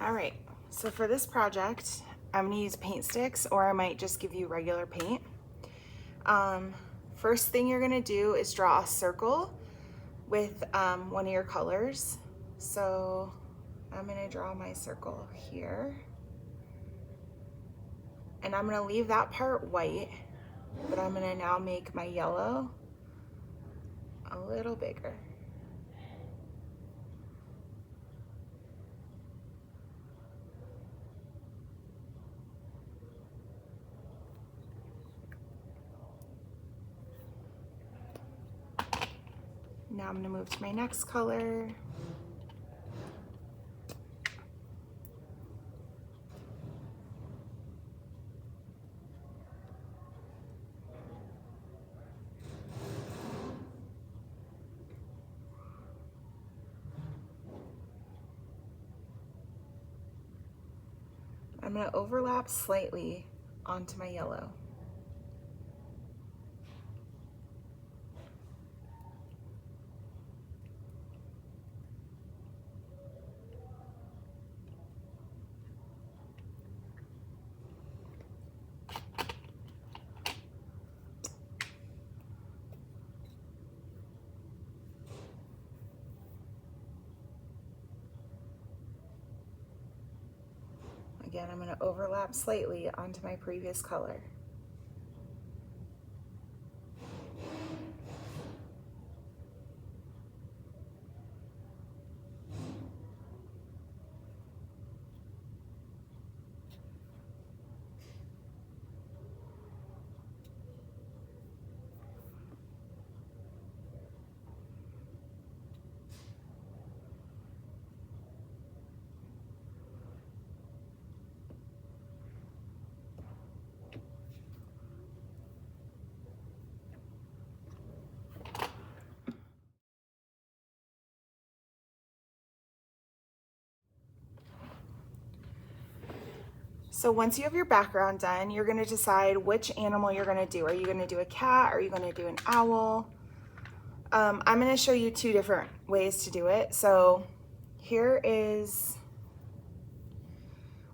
All right, so for this project, I'm gonna use paint sticks, or I might just give you regular paint. First thing you're gonna do is draw a circle with one of your colors. So I'm gonna draw my circle here. And I'm gonna leave that part white, but I'm gonna now make my yellow a little bigger. Now I'm gonna move to my next color. I'm gonna overlap slightly onto my yellow. Again, I'm going to overlap slightly onto my previous color. So once you have your background done, you're gonna decide which animal you're gonna do. Are you gonna do a cat? Are you gonna do an owl? I'm gonna show you two different ways to do it. So here is,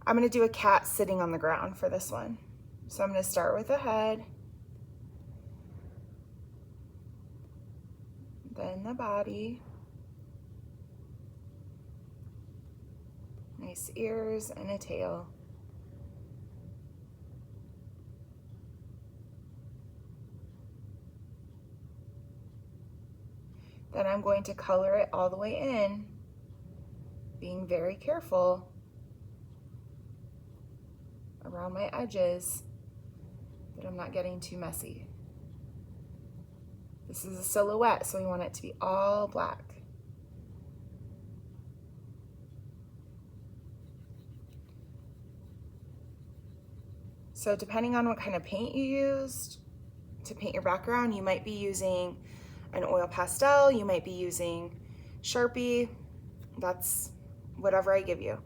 I'm gonna do a cat sitting on the ground for this one. So I'm gonna start with the head, then the body, nice ears and a tail. Then I'm going to color it all the way in, being very careful around my edges that I'm not getting too messy. This is a silhouette, so we want it to be all black. So depending on what kind of paint you used to paint your background, you might be using an oil pastel, you might be using Sharpie, that's whatever I give you.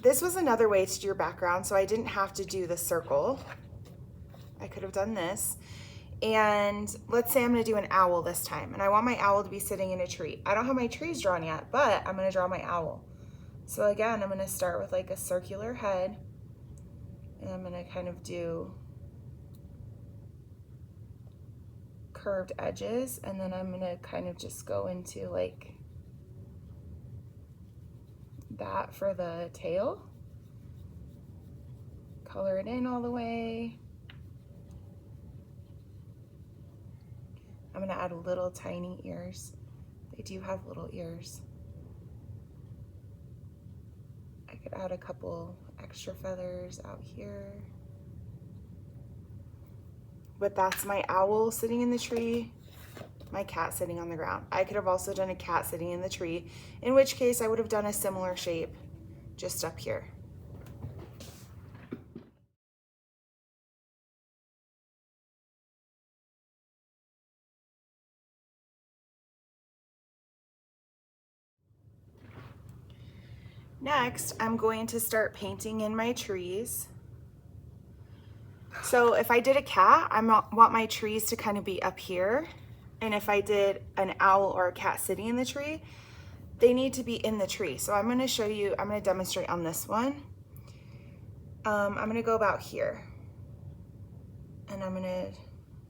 This was another way to do your background, so I didn't have to do the circle. I could have done this. And let's say I'm gonna do an owl this time, and I want my owl to be sitting in a tree. I don't have my trees drawn yet, but I'm gonna draw my owl. So again, I'm gonna start with like a circular head, and I'm gonna kind of do curved edges, and then I'm gonna kind of just go into like that for the tail. Color it in all the way. I'm gonna add little tiny ears. They do have little ears. I could add a couple extra feathers out here. But that's my owl sitting in the tree, my cat sitting on the ground. I could have also done a cat sitting in the tree, in which case I would have done a similar shape just up here. Next, I'm going to start painting in my trees. So if I did a cat, I want my trees to kind of be up here. And if I did an owl or a cat sitting in the tree, they need to be in the tree. So I'm gonna show you, I'm gonna demonstrate on this one. I'm gonna go about here and I'm gonna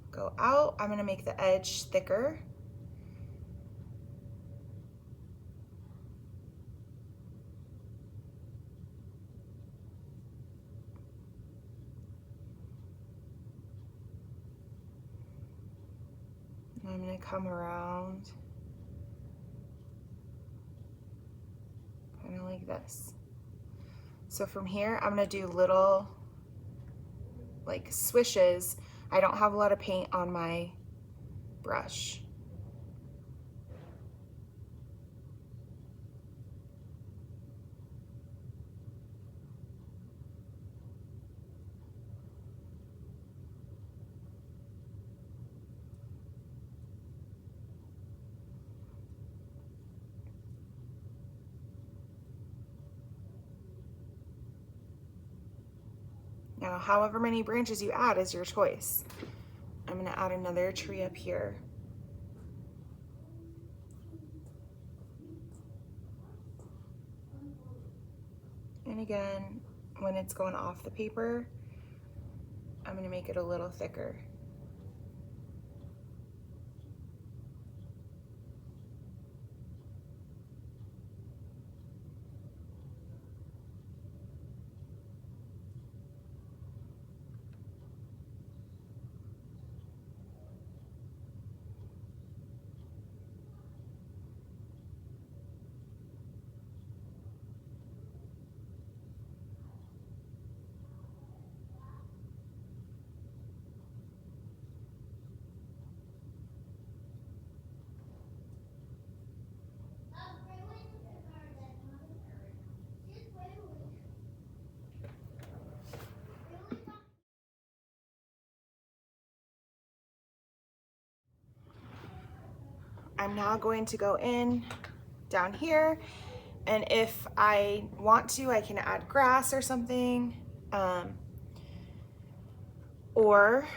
go out. I'm gonna make the edge thicker. And I'm gonna come around kind of like this. So from here, I'm gonna do little like swishes. I don't have a lot of paint on my brush. Now, however many branches you add is your choice. I'm gonna add another tree up here. And again, when it's going off the paper, I'm gonna make it a little thicker. I'm now going to go in down here, and if I want to, I can add grass or something, or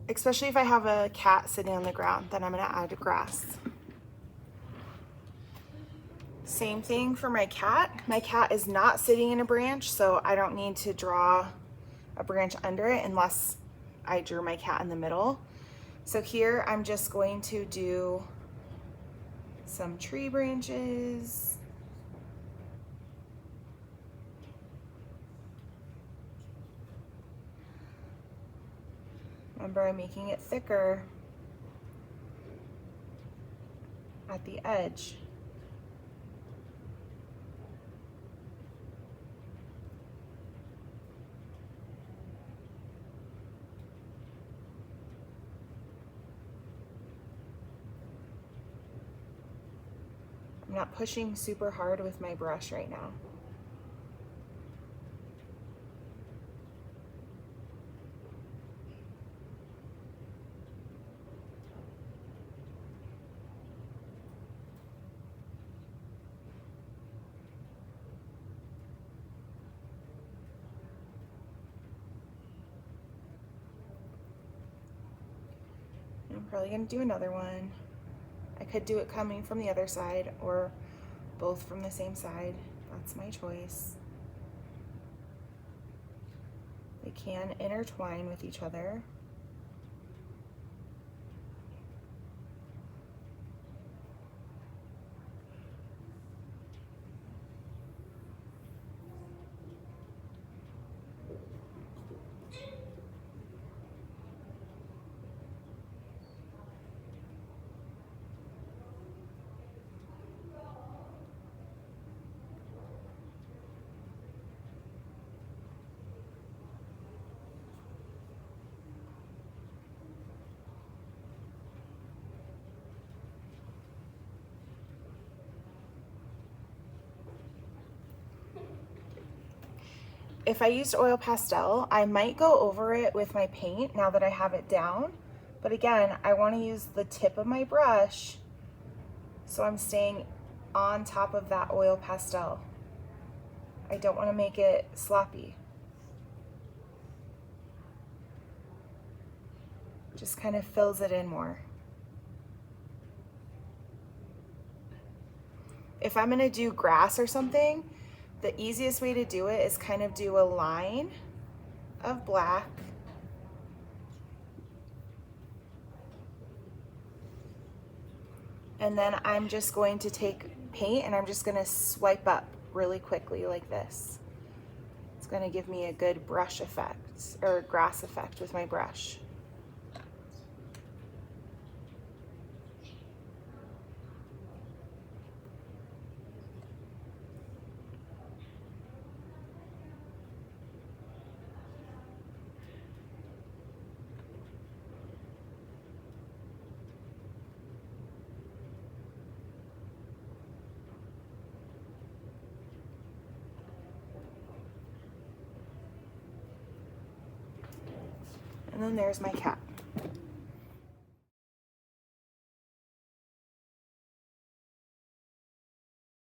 especially if I have a cat sitting on the ground, then I'm gonna add grass. Same thing for my cat. My cat is not sitting in a branch, so I don't need to draw a branch under it unless I drew my cat in the middle. So here I'm just going to do some tree branches. Remember, I'm making it thicker at the edge. I'm not pushing super hard with my brush right now. I'm probably gonna do another one. I could do it coming from the other side or both from the same side. That's my choice. They can intertwine with each other. If I used oil pastel, I might go over it with my paint now that I have it down. But again, I want to use the tip of my brush so I'm staying on top of that oil pastel. I don't want to make it sloppy. Just kind of fills it in more. if I'm gonna do grass or something, the easiest way to do it is kind of do a line of black, and then I'm just going to take paint and I'm just gonna swipe up really quickly like this. It's gonna give me a good brush effect, or grass effect with my brush. And then there's my cat.